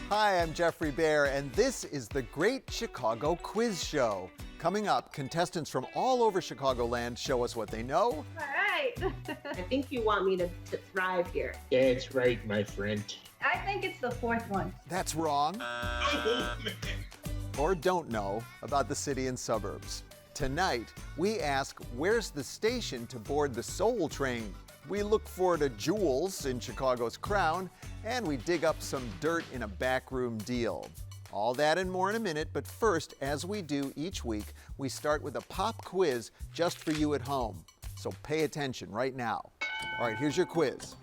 Hi, I'm Geoffrey Baer, and this is the Great Chicago Quiz Show. Coming up, contestants from all over Chicagoland show us what they know. All right. I think you want me to thrive here. That's right, my friend. I think it's the fourth one. That's wrong. Oh, man. Or don't know about the city and suburbs. Tonight, we ask, where's the station to board the Soul Train? We look for the jewels in Chicago's crown, and we dig up some dirt in a backroom deal. All that and more in a minute, but first, as we do each week, we start with a pop quiz just for you at home. So pay attention right now. All right, here's your quiz.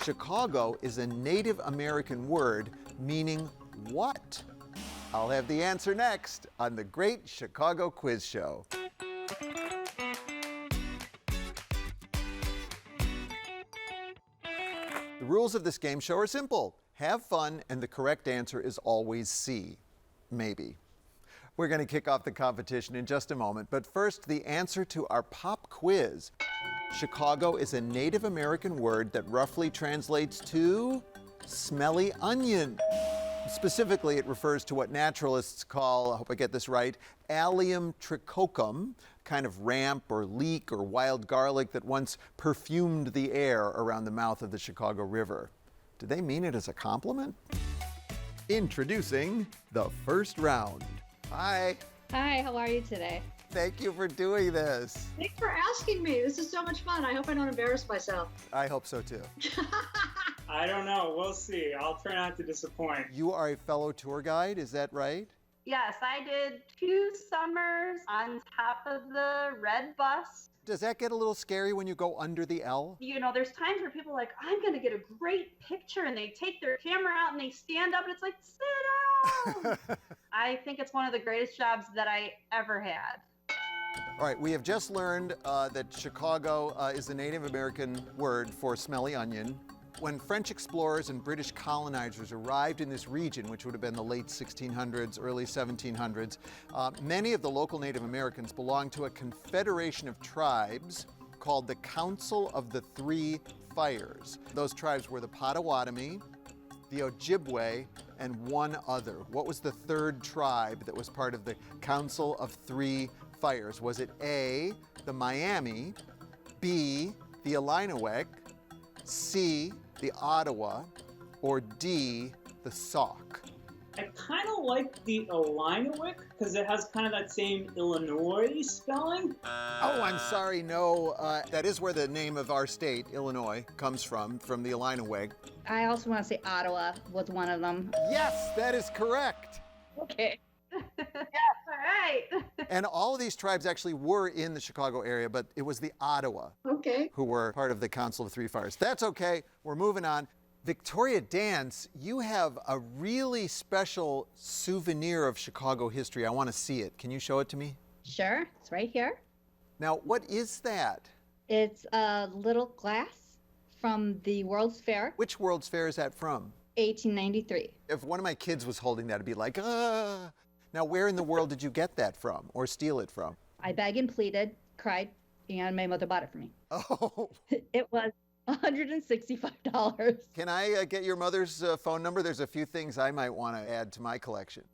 Chicago is a Native American word meaning what? I'll have the answer next on the Great Chicago Quiz Show. The rules of this game show are simple. Have fun, and the correct answer is always C. Maybe. We're going to kick off the competition in just a moment, but first, the answer to our pop quiz. Chicago is a Native American word that roughly translates to smelly onion. Specifically, it refers to what naturalists call, I hope I get this right, Allium trichocum, kind of ramp or leek or wild garlic that once perfumed the air around the mouth of the Chicago River. Did they mean it as a compliment? Introducing the first round. Hi. Hi, how are you today? Thank you for doing this. Thanks for asking me. This is so much fun. I hope I don't embarrass myself. I hope so too. I don't know. We'll see. I'll try not to disappoint. You are a fellow tour guide, is that right? Yes, I did 2 summers on top of the red bus. Does that get a little scary when you go under the L? You know, there's times where people are like, I'm going to get a great picture, and they take their camera out and they stand up and it's like, sit down. I think it's one of the greatest jobs that I ever had. All right, we have just learned that Chicago is a Native American word for smelly onion. When French explorers and British colonizers arrived in this region, which would have been the late 1600s, early 1700s, many of the local Native Americans belonged to a confederation of tribes called the Council of the Three Fires. Those tribes were the Potawatomi, the Ojibwe, and one other. What was the third tribe that was part of the Council of Three Fires? Was it A, the Miami, B, the Illinois, C, the Ottawa, or D, the Sauk? I kind of like the Illinois because it has kind of that same Illinois spelling. Oh, I'm sorry, no. That is where the name of our state, Illinois, comes from the Illinois. I also want to say Ottawa was one of them. Yes, that is correct. Okay. Yes, all right. And all of these tribes actually were in the Chicago area, but it was the Ottawa Okay. who were part of the Council of Three Fires. That's okay. We're moving on. Victoria Dance, you have a really special souvenir of Chicago history. I want to see it. Can you show it to me? Sure, it's right here. Now, what is that? It's a little glass from the World's Fair, Which World's Fair is that from? 1893. If one of my kids was holding that, it'd be like, ah. Now, where in the world did you get that from or steal it from? I begged and pleaded, cried, and my mother bought it for me. Oh, It was $165. can I get your mother's phone number? There's a few things I might want to add to my collection.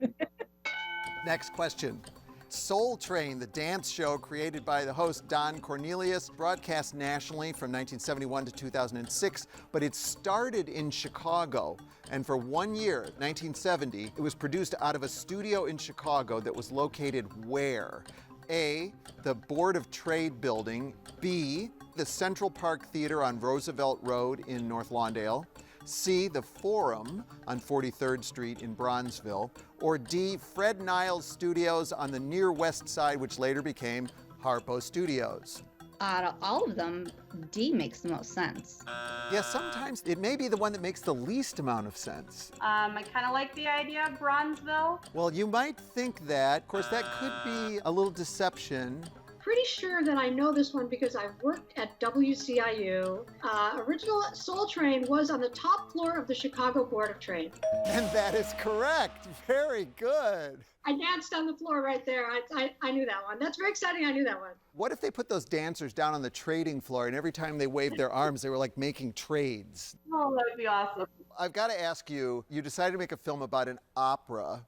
Next question. Soul Train, the dance show created by the host Don Cornelius, broadcast nationally from 1971 to 2006, but it started in Chicago. And for 1 year, 1970, it was produced out of a studio in Chicago that was located where? A, the Board of Trade building, B, the Central Park Theater on Roosevelt Road in North Lawndale, C, the Forum on 43rd Street in Bronzeville, or D, Fred Niles Studios on the near west side, which later became Harpo Studios. Out of all of them, D makes the most sense. Yeah, sometimes it may be the one that makes the least amount of sense. I kind of like the idea of Bronzeville. Well, you might think that. Of course, that could be a little deception. pretty sure that I know this one because I worked at WCIU. Original Soul Train was on the top floor of the Chicago Board of Train. And that is correct. Very good. I danced on the floor right there. I knew that one. That's very exciting. I knew that one. What if they put those dancers down on the trading floor and every time they waved their arms, they were like making trades? Oh, that would be awesome. I've got to ask you, you decided to make a film about an opera.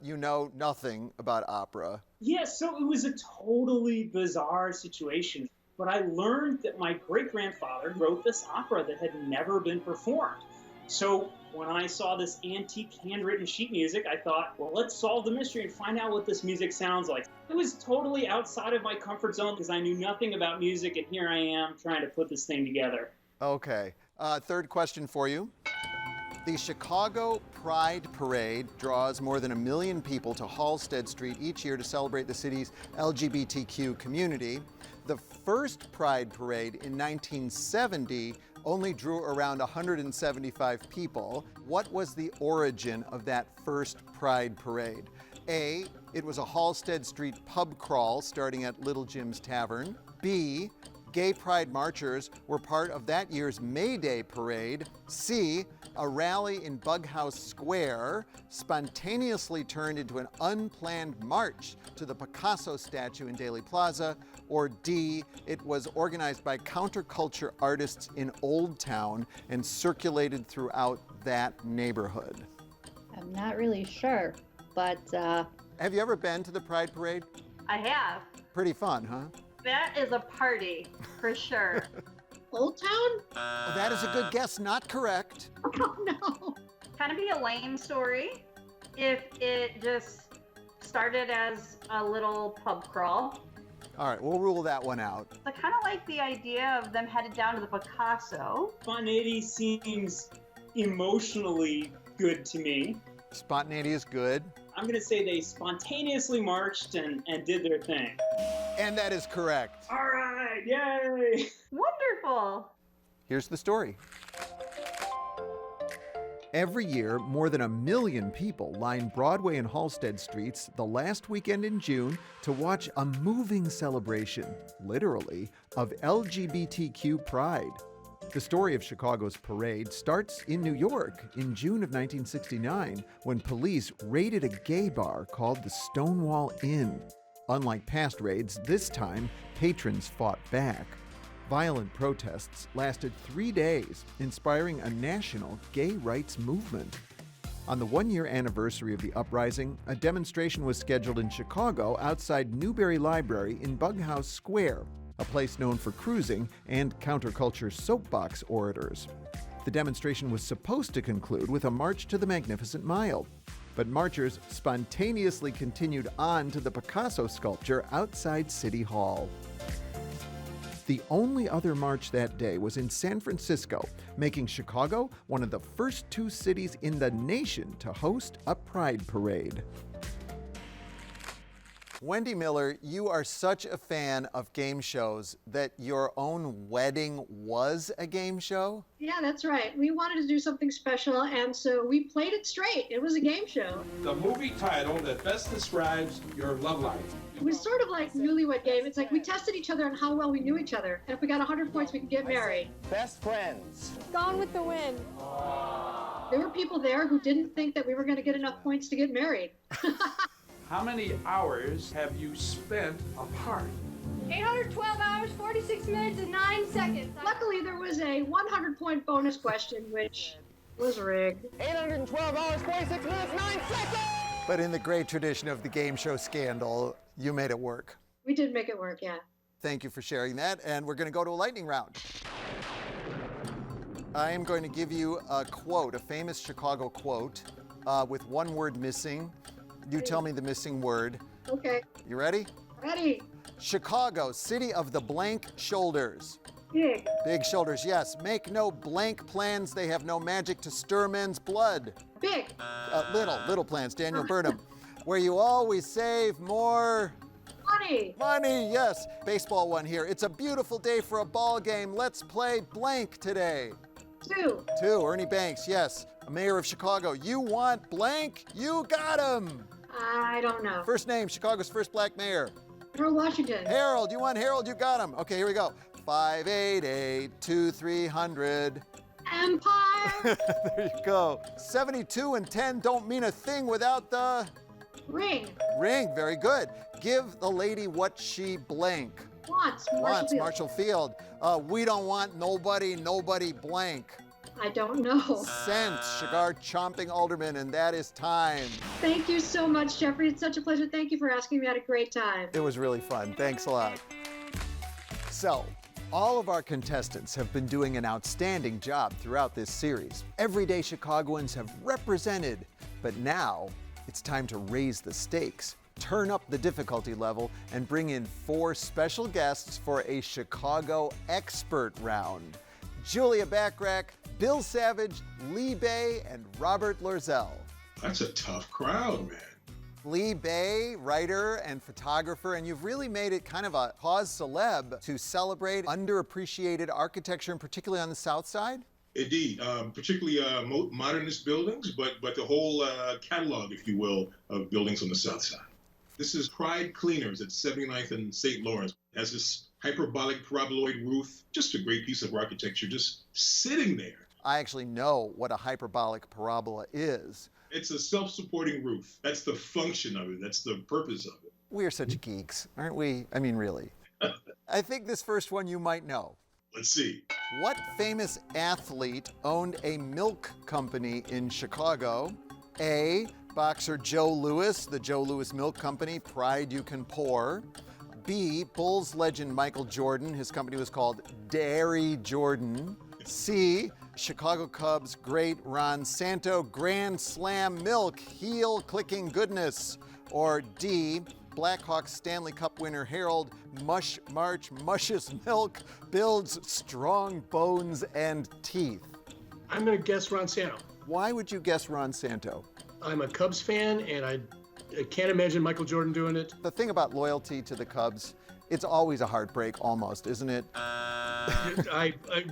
You know nothing about opera. Yeah, so it was a totally bizarre situation. But I learned that my great-grandfather wrote this opera that had never been performed. So when I saw this antique handwritten sheet music, I thought, well, let's solve the mystery and find out what this music sounds like. It was totally outside of my comfort zone because I knew nothing about music, and here I am trying to put this thing together. Okay. Third question for you. The Chicago Pride Parade draws more than 1 million people to Halsted Street each year to celebrate the city's LGBTQ community. The first Pride Parade in 1970 only drew around 175 people. What was the origin of that first Pride Parade? A, it was a Halsted Street pub crawl starting at Little Jim's Tavern. B, gay pride marchers were part of that year's May Day parade. C, a rally in Bughouse Square spontaneously turned into an unplanned march to the Picasso statue in Daley Plaza. Or D, it was organized by counterculture artists in Old Town and circulated throughout that neighborhood. I'm not really sure, but Have you ever been to the Pride Parade? I have. Pretty fun, huh? That is a party, for sure. Old Town? Well, that is a good guess, not correct. Oh, no. Kind of be a lame story if it just started as a little pub crawl. All right, we'll rule that one out. I kind of like the idea of them headed down to the Picasso. Spontaneity seems emotionally good to me. Spontaneity is good. I'm going to say they spontaneously marched and did their thing. And that is correct. All right, yay! Wonderful. Here's the story. Every year, more than 1 million people line Broadway and Halsted Streets the last weekend in June to watch a moving celebration, literally, of LGBTQ pride. The story of Chicago's parade starts in New York in June of 1969 when police raided a gay bar called the Stonewall Inn. Unlike past raids, this time patrons fought back. Violent protests lasted 3 days, inspiring a national gay rights movement. On the 1-year anniversary of the uprising, a demonstration was scheduled in Chicago outside Newberry Library in Bughouse Square, a place known for cruising and counterculture soapbox orators. The demonstration was supposed to conclude with a march to the Magnificent Mile, but marchers spontaneously continued on to the Picasso sculpture outside City Hall. The only other march that day was in San Francisco, making Chicago one of the first 2 cities in the nation to host a pride parade. Wendy Miller, you are such a fan of game shows that your own wedding was a game show? Yeah, that's right. We wanted to do something special, and so we played it straight. It was a game show. The movie title that best describes your love life. It was sort of like Newlywed Game. It's like we tested each other on how well we knew each other. And if we got 100 points, we could get married. Best friends. Gone with the Wind. There were people there who didn't think that we were going to get enough points to get married. How many hours have you spent apart? 812 hours, 46 minutes, and 9 seconds. Luckily, there was a 100-point bonus question, which was rigged. 812 hours, 46 minutes, 9 seconds! But in the great tradition of the game show scandal, you made it work. We did make it work, yeah. Thank you for sharing that, and we're going to go to a lightning round. I am going to give you a quote, a famous Chicago quote, with one word missing. You tell me the missing word. Okay. You ready? Ready. Chicago, city of the blank shoulders. Big. Big shoulders, yes. Make no blank plans, they have no magic to stir men's blood. Big. Little plans, Daniel Burnham. Where you always save more... Money. Money, yes. Baseball one here. It's a beautiful day for a ball game. Let's play blank today. 2. 2, Ernie Banks, yes. Mayor of Chicago. You want blank? You got him. I don't know. First name, Chicago's first black mayor. Harold Washington. Harold, you want Harold? You got him. Okay, here we go. 588-2300. Empire. There you go. 72 and 10 don't mean a thing without the Ring. ring. Very good. Give the lady what she blank. Wants. Wants, Marshall Field. We don't want nobody blank. I don't know. Scent, cigar chomping alderman, and that is time. Thank you so much, Geoffrey. It's such a pleasure. Thank you for asking me. I had a great time. It was really fun. Thanks a lot. So, all of our contestants have been doing an outstanding job throughout this series. Everyday Chicagoans have represented, but now it's time to raise the stakes, turn up the difficulty level, and bring in 4 special guests for a Chicago expert round. Julia Backrack, Bill Savage, Lee Bay, and Robert Lorzell. That's a tough crowd, man. Lee Bay, writer and photographer, and you've really made it kind of a cause celeb to celebrate underappreciated architecture, and particularly on the South Side. Indeed, particularly modernist buildings, but the whole catalog, if you will, of buildings on the South Side. This is Pride Cleaners at 79th and St. Lawrence. It has this hyperbolic paraboloid roof, just a great piece of architecture, just sitting there. I actually know what a hyperbolic parabola is. It's a self-supporting roof. That's the function of it. That's the purpose of it. We are such geeks, aren't we? I mean, really. I think this first one you might know. Let's see. What famous athlete owned a milk company in Chicago? A, boxer Joe Louis, the Joe Louis Milk Company, Pride You Can Pour. B, Bulls legend Michael Jordan, his company was called Dairy Jordan. C, Chicago Cubs great Ron Santo, Grand Slam Milk, heel clicking goodness. Or D, Blackhawks Stanley Cup winner Harold March Mushes Milk builds strong bones and teeth. I'm going to guess Ron Santo. Why would you guess Ron Santo? I'm a Cubs fan, and I can't imagine Michael Jordan doing it. The thing about loyalty to the Cubs, it's always a heartbreak almost, isn't it?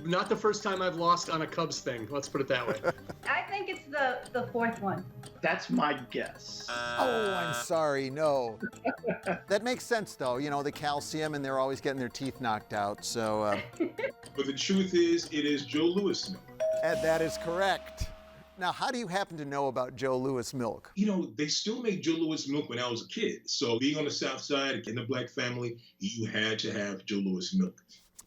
Not the first time I've lost on a Cubs thing. Let's put it that way. I think it's the fourth one. That's my guess. Oh, I'm sorry, no. That makes sense though, you know, the calcium and they're always getting their teeth knocked out, so. But the truth is, it is Joe Louis milk. And that is correct. Now, how do you happen to know about Joe Louis milk? You know, they still make Joe Louis milk when I was a kid. So being on the South Side, in the Black family, you had to have Joe Louis milk.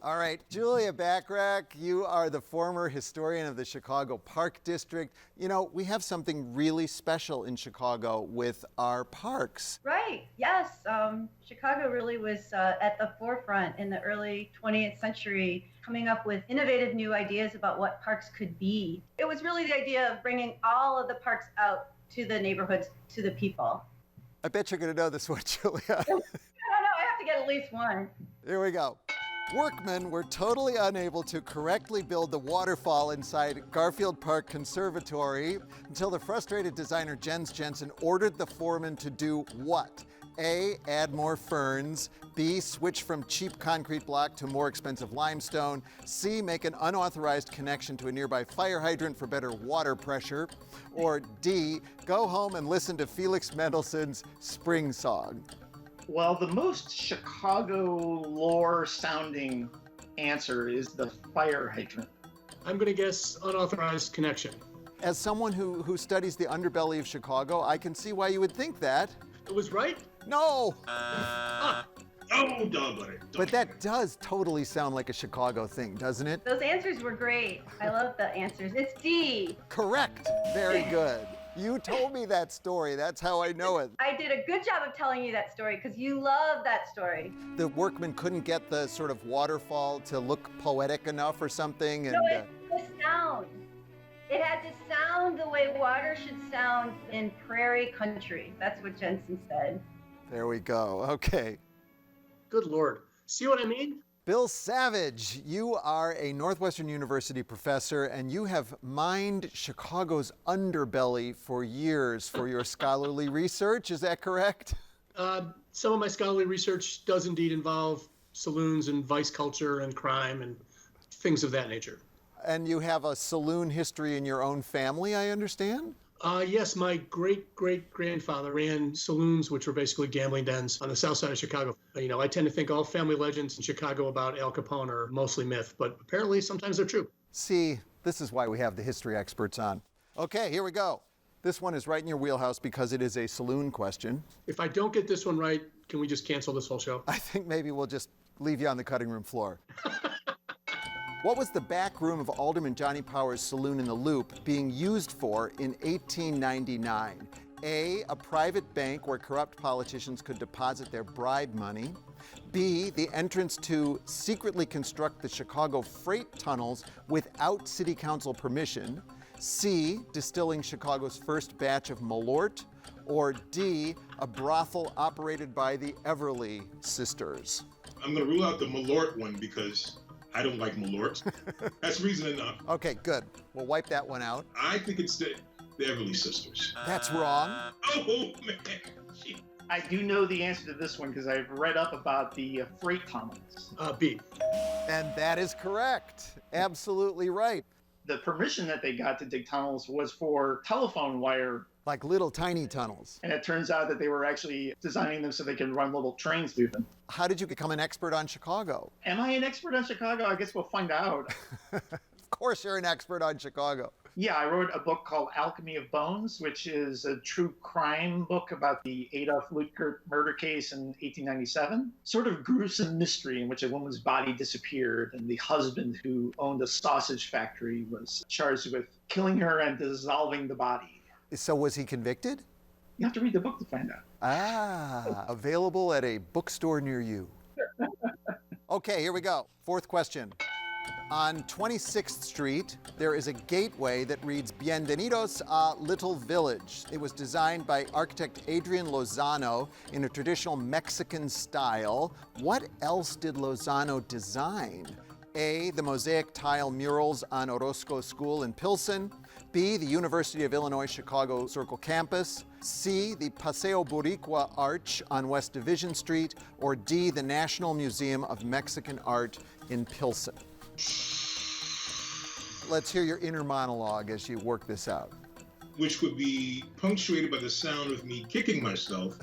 All right, Julia Backrack, you are the former historian of the Chicago Park District. You know, we have something really special in Chicago with our parks. Right, yes. Chicago really was at the forefront in the early 20th century, coming up with innovative new ideas about what parks could be. It was really the idea of bringing all of the parks out to the neighborhoods, to the people. I bet you're going to know this one, Julia. I don't know, I have to get at least one. Here we go. Workmen were totally unable to correctly build the waterfall inside Garfield Park Conservatory until the frustrated designer Jens Jensen ordered the foreman to do what? A, add more ferns. B, switch from cheap concrete block to more expensive limestone. C, make an unauthorized connection to a nearby fire hydrant for better water pressure. Or D, go home and listen to Felix Mendelssohn's Spring Song. Well, the most Chicago lore sounding answer is the fire hydrant. I'm going to guess unauthorized connection. As someone who studies the underbelly of Chicago, I can see why you would think that. It was right? No! Oh, doggone it. But that does totally sound like a Chicago thing, doesn't it? Those answers were great. I love the answers. It's D. Correct. Very good. You told me that story. That's how I know it. I did a good job of telling you that story because you love that story. The workmen couldn't get the sort of waterfall to look poetic enough or something. And, no, it's the sound. It had to sound the way water should sound in prairie country. That's what Jensen said. There we go. Okay. Good Lord. See what I mean? Bill Savage, you are a Northwestern University professor and you have mined Chicago's underbelly for years for your scholarly research. Is that correct? Some of my scholarly research does indeed involve saloons and vice culture and crime and things of that nature. And you have a saloon history in your own family, I understand? Yes, my great-great-grandfather ran saloons, which were basically gambling dens on the south side of Chicago. I tend to think all family legends in Chicago about Al Capone are mostly myth, but apparently sometimes they're true. See, this is why we have the history experts on. Okay, here we go. This one is right in your wheelhouse because it is a saloon question. If I don't get this one right, can we just cancel this whole show? I think maybe we'll just leave you on the cutting room floor. What was the back room of Alderman Johnny Power's saloon in the Loop being used for in 1899? A, a private bank where corrupt politicians could deposit their bribe money. B, the entrance to secretly construct the Chicago freight tunnels without city council permission. C, distilling Chicago's first batch of Malort. Or D, a brothel operated by the Everly sisters. I'm going to rule out the Malort one because I don't like Malort. That's reason enough. Okay, good. We'll wipe that one out. I think it's the Everly sisters. That's wrong. Oh, man. I do know the answer to this one because I've read up about the freight tunnels. B. And that is correct. Absolutely right. The permission that they got to dig tunnels was for telephone wire. Like little tiny tunnels. And it turns out that they were actually designing them so they can run little trains through them. How did you become an expert on Chicago? Am I an expert on Chicago? I guess we'll find out. Of course you're an expert on Chicago. Yeah, I wrote a book called Alchemy of Bones, which is a true crime book about the Adolf Lutgert murder case in 1897. Sort of gruesome mystery in which a woman's body disappeared, and the husband who owned a sausage factory was charged with killing her and dissolving the body. So was he convicted? You have to read the book to find out. Ah, available at a bookstore near you. Okay, here we go. Fourth question. On 26th Street, there is a gateway that reads Bienvenidos a Little Village. It was designed by architect Adrian Lozano in a traditional Mexican style. What else did Lozano design? A, the mosaic tile murals on Orozco School in Pilsen. B, the University of Illinois Chicago Circle campus. C, the Paseo Boricua Arch on West Division Street. Or D, the National Museum of Mexican Art in Pilsen. Let's hear your inner monologue as you work this out. Which would be punctuated by the sound of me kicking myself.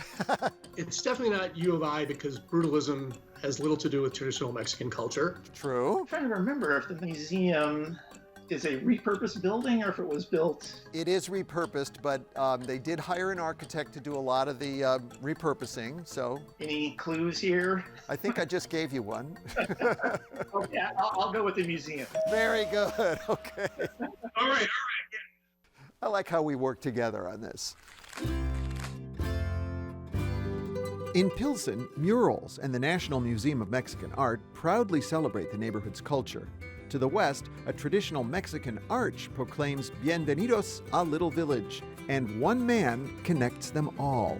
It's definitely not U of I because brutalism has little to do with traditional Mexican culture. True. I'm trying to remember if the museum is a repurposed building or if it was built. It is repurposed, but they did hire an architect to do a lot of the repurposing, so. Any clues here? I think I just gave you one. Okay, I'll go with the museum. Very good, okay. All right. I like how we work together on this. In Pilsen, murals and the National Museum of Mexican Art proudly celebrate the neighborhood's culture. To the west, a traditional Mexican arch proclaims Bienvenidos a Little Village, and one man connects them all.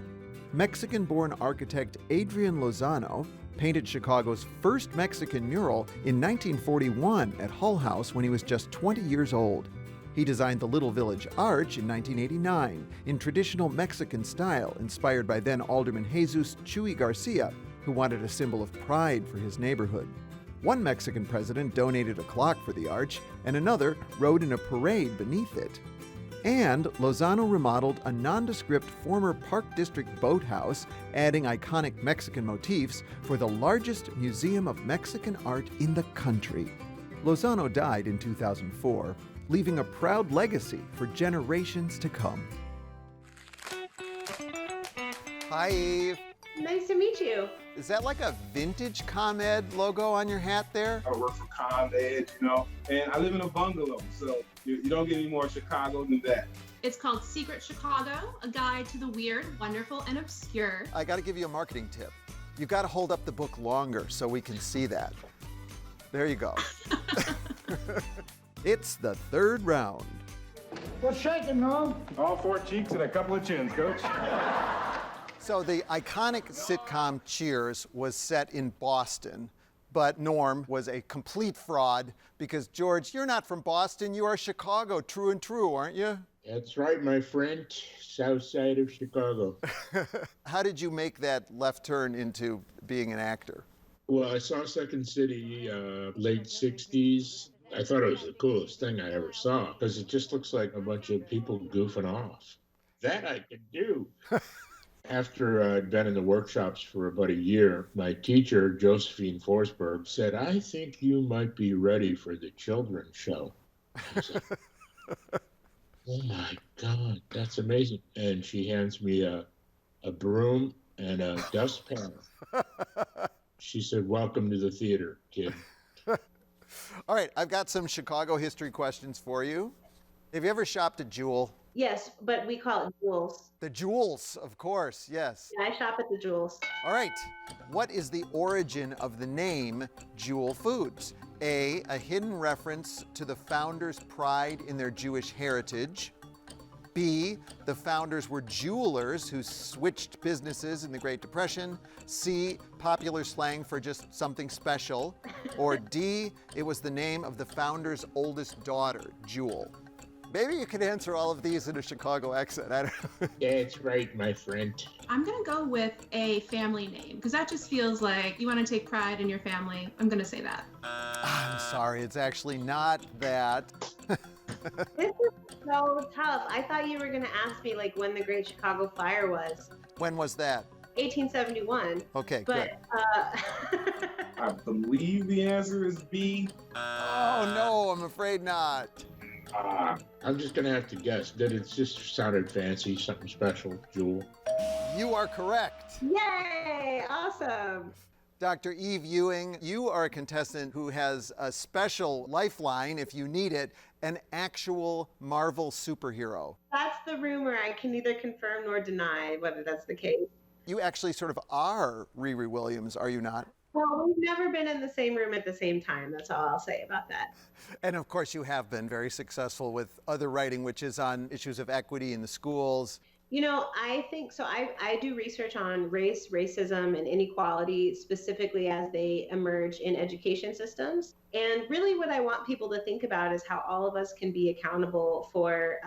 Mexican-born architect Adrian Lozano painted Chicago's first Mexican mural in 1941 at Hull House when he was just 20 years old. He designed the Little Village Arch in 1989 in traditional Mexican style, inspired by then Alderman Jesus Chuy Garcia, who wanted a symbol of pride for his neighborhood. One Mexican president donated a clock for the arch, and another rode in a parade beneath it. And Lozano remodeled a nondescript former Park District boathouse, adding iconic Mexican motifs for the largest museum of Mexican art in the country. Lozano died in 2004, leaving a proud legacy for generations to come. Hi, Eve. Nice to meet you. Is that like a vintage ComEd logo on your hat there? I work for ComEd, and I live in a bungalow, so you don't get any more Chicago than that. It's called Secret Chicago, a guide to the weird, wonderful, and obscure. I gotta give you a marketing tip. You've gotta hold up the book longer so we can see that. There you go. It's the third round. What's shaking, Norm? All four cheeks and a couple of chins, Coach. So the iconic sitcom Cheers was set in Boston, but Norm was a complete fraud because, George, you're not from Boston, you are Chicago, true and true, aren't you? That's right, my friend. South side of Chicago. How did you make that left turn into being an actor? Well, I saw Second City late 60s, I thought it was the coolest thing I ever saw because it just looks like a bunch of people goofing off. That I can do. After I'd been in the workshops for about a year, my teacher, Josephine Forsberg, said, I think you might be ready for the children's show. I was like, oh my God, that's amazing. And she hands me a broom and a dustpan. She said, welcome to the theater, kid. All right, I've got some Chicago history questions for you. Have you ever shopped at Jewel? Yes, but we call it Jewels. The Jewels, of course, yes. Yeah, I shop at the Jewels. All right, what is the origin of the name Jewel Foods? A hidden reference to the founders' pride in their Jewish heritage. B, the founders were jewelers who switched businesses in the Great Depression. C, popular slang for just something special. Or D, it was the name of the founder's oldest daughter, Jewel. Maybe you could answer all of these in a Chicago accent. I don't know. That's right, my friend. I'm going to go with a family name because that just feels like you want to take pride in your family. I'm going to say that. I'm sorry, it's actually not that. This is so tough. I thought you were going to ask me like when the Great Chicago Fire was. When was that? 1871. Okay, but, good. I believe the answer is B. Oh, no, I'm afraid not. I'm just going to have to guess that it just sounded fancy, something special, Jewel. You are correct. Yay! Awesome. Dr. Eve Ewing, you are a contestant who has a special lifeline, if you need it, an actual Marvel superhero. That's the rumor. I can neither confirm nor deny whether that's the case. You actually sort of are Riri Williams, are you not? Well, we've never been in the same room at the same time. That's all I'll say about that. And of course, you have been very successful with other writing, which is on issues of equity in the schools. You know, I think so. I do research on race, racism, and inequality, specifically as they emerge in education systems. And really what I want people to think about is how all of us can be accountable for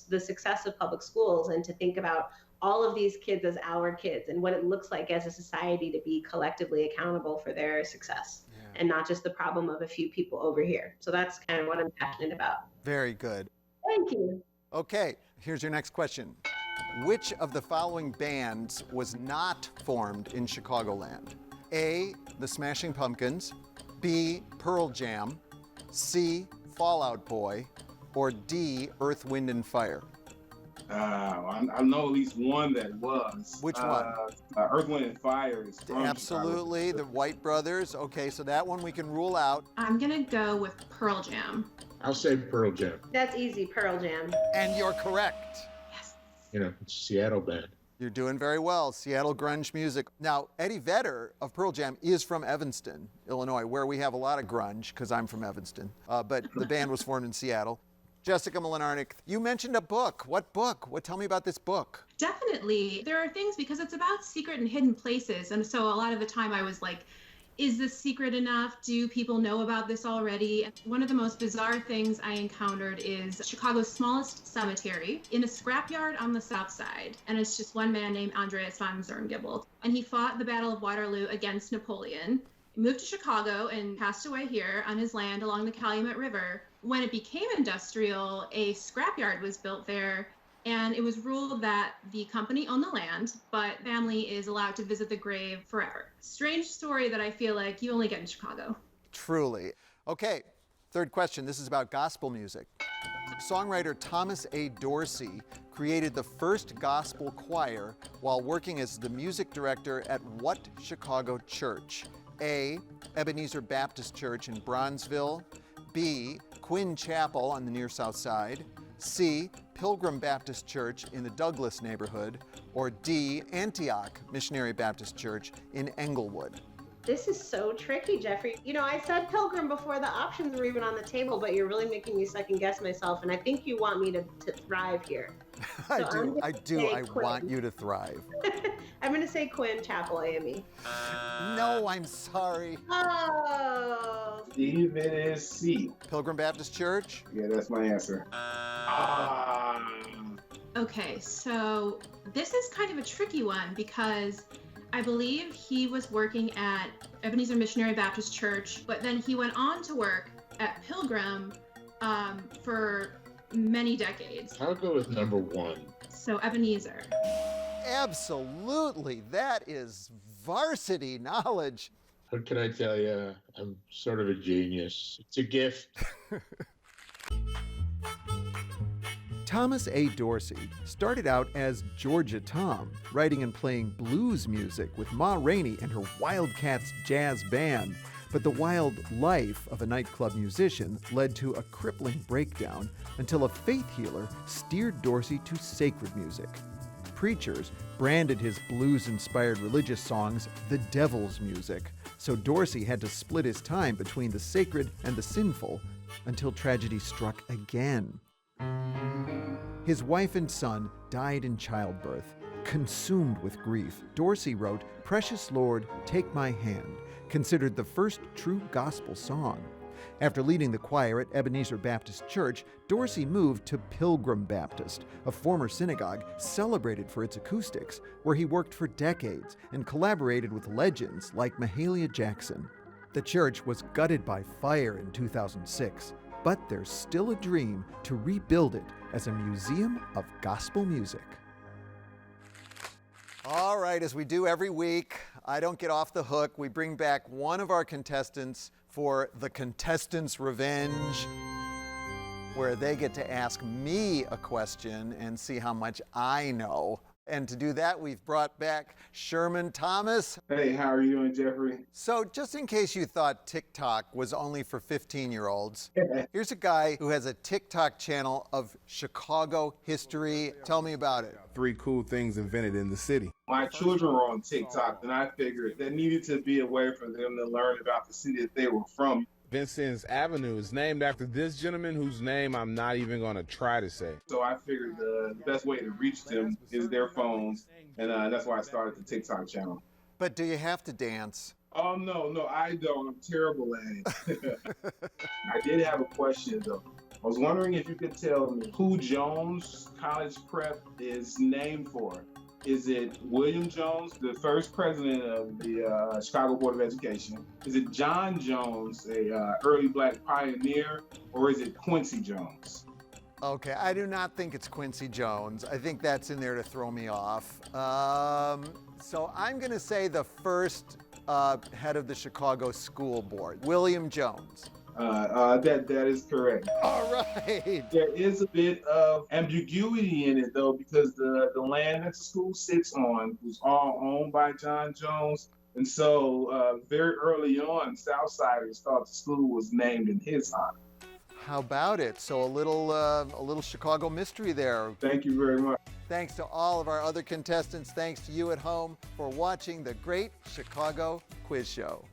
the success of public schools, and to think about all of these kids as our kids and what it looks like as a society to be collectively accountable for their success. Yeah. And not just the problem of a few people over here. So that's kind of what I'm passionate about. Very good. Thank you. Okay, here's your next question. Which of the following bands was not formed in Chicagoland? A, the Smashing Pumpkins, B, Pearl Jam, C, Fall Out Boy, or D, Earth, Wind, and Fire? I know at least one that was. Which one? Earth, Wind, and Fire is from Absolutely, Chicago. the White Brothers. Okay, so that one we can rule out. I'm going to go with Pearl Jam. I'll say Pearl Jam. That's easy, Pearl Jam. And you're correct. Yes. You know, it's a Seattle band. You're doing very well. Seattle grunge music. Now, Eddie Vedder of Pearl Jam is from Evanston, Illinois, where we have a lot of grunge, because I'm from Evanston. But the band was formed in Seattle. Jessica Mlinarnik, you mentioned a book. What book? Tell me about this book. Definitely. There are things, because it's about secret and hidden places. And so a lot of the time I was like, is this secret enough? Do people know about this already? And one of the most bizarre things I encountered is Chicago's smallest cemetery in a scrapyard on the south side. And it's just one man named Andreas von Zerngibbel. And he fought the Battle of Waterloo against Napoleon. He moved to Chicago and passed away here on his land along the Calumet River. When it became industrial, a scrapyard was built there, and it was ruled that the company owned the land, but family is allowed to visit the grave forever. Strange story that I feel like you only get in Chicago. Truly. Okay, third question. This is about gospel music. Songwriter Thomas A. Dorsey created the first gospel choir while working as the music director at what Chicago church? A, Ebenezer Baptist Church in Bronzeville. B, Quinn Chapel on the near south side. C, Pilgrim Baptist Church in the Douglas neighborhood. Or D, Antioch Missionary Baptist Church in Englewood. This is so tricky, Geoffrey. You know, I said Pilgrim before the options were even on the table, but you're really making me second guess myself, and I think you want me to thrive here. I do. I want you to thrive. I'm going to say Quinn Chapel AME. No, I'm sorry. Oh. Steve, it is C. Pilgrim Baptist Church? Yeah, that's my answer. Okay, so this is kind of a tricky one because I believe he was working at Ebenezer Missionary Baptist Church, but then he went on to work at Pilgrim for many decades. I'll go with number 1. So Ebenezer. Absolutely. That is varsity knowledge. What can I tell you? I'm sort of a genius. It's a gift. Thomas A. Dorsey started out as Georgia Tom, writing and playing blues music with Ma Rainey and her Wildcats Jazz Band. But the wild life of a nightclub musician led to a crippling breakdown until a faith healer steered Dorsey to sacred music. Preachers branded his blues-inspired religious songs the devil's music, so Dorsey had to split his time between the sacred and the sinful until tragedy struck again. His wife and son died in childbirth. Consumed with grief, Dorsey wrote "Precious Lord, Take My Hand," considered the first true gospel song. After leading the choir at Ebenezer Baptist Church, Dorsey moved to Pilgrim Baptist, a former synagogue celebrated for its acoustics, where he worked for decades and collaborated with legends like Mahalia Jackson. The church was gutted by fire in 2006, but there's still a dream to rebuild it as a museum of gospel music. All right, as we do every week, I don't get off the hook. We bring back one of our contestants for the Contestants' Revenge, where they get to ask me a question and see how much I know. And to do that, we've brought back Sherman Thomas. Hey, how are you doing, Geoffrey? So just in case you thought TikTok was only for 15-year-olds, here's a guy who has a TikTok channel of Chicago history. Tell me about it. 3 cool things invented in the city. My children were on TikTok, and I figured there needed to be a way for them to learn about the city that they were from. Vincent's Avenue is named after this gentleman whose name I'm not even going to try to say. So I figured the best way to reach them is their phones, and that's why I started the TikTok channel. But do you have to dance? Oh, no, I don't. I'm terrible at it. I did have a question, though. I was wondering if you could tell me who Jones College Prep is named for. Is it William Jones, the first president of the Chicago Board of Education? Is it John Jones, a early black pioneer, or is it Quincy Jones? Okay, I do not think it's Quincy Jones. I think that's in there to throw me off. So I'm going to say the first head of the Chicago School Board, William Jones. That is correct. All right. There is a bit of ambiguity in it, though, because the land that the school sits on was all owned by John Jones. And so very early on, Southsiders thought the school was named in his honor. How about it? So a little Chicago mystery there. Thank you very much. Thanks to all of our other contestants. Thanks to you at home for watching the Great Chicago Quiz Show.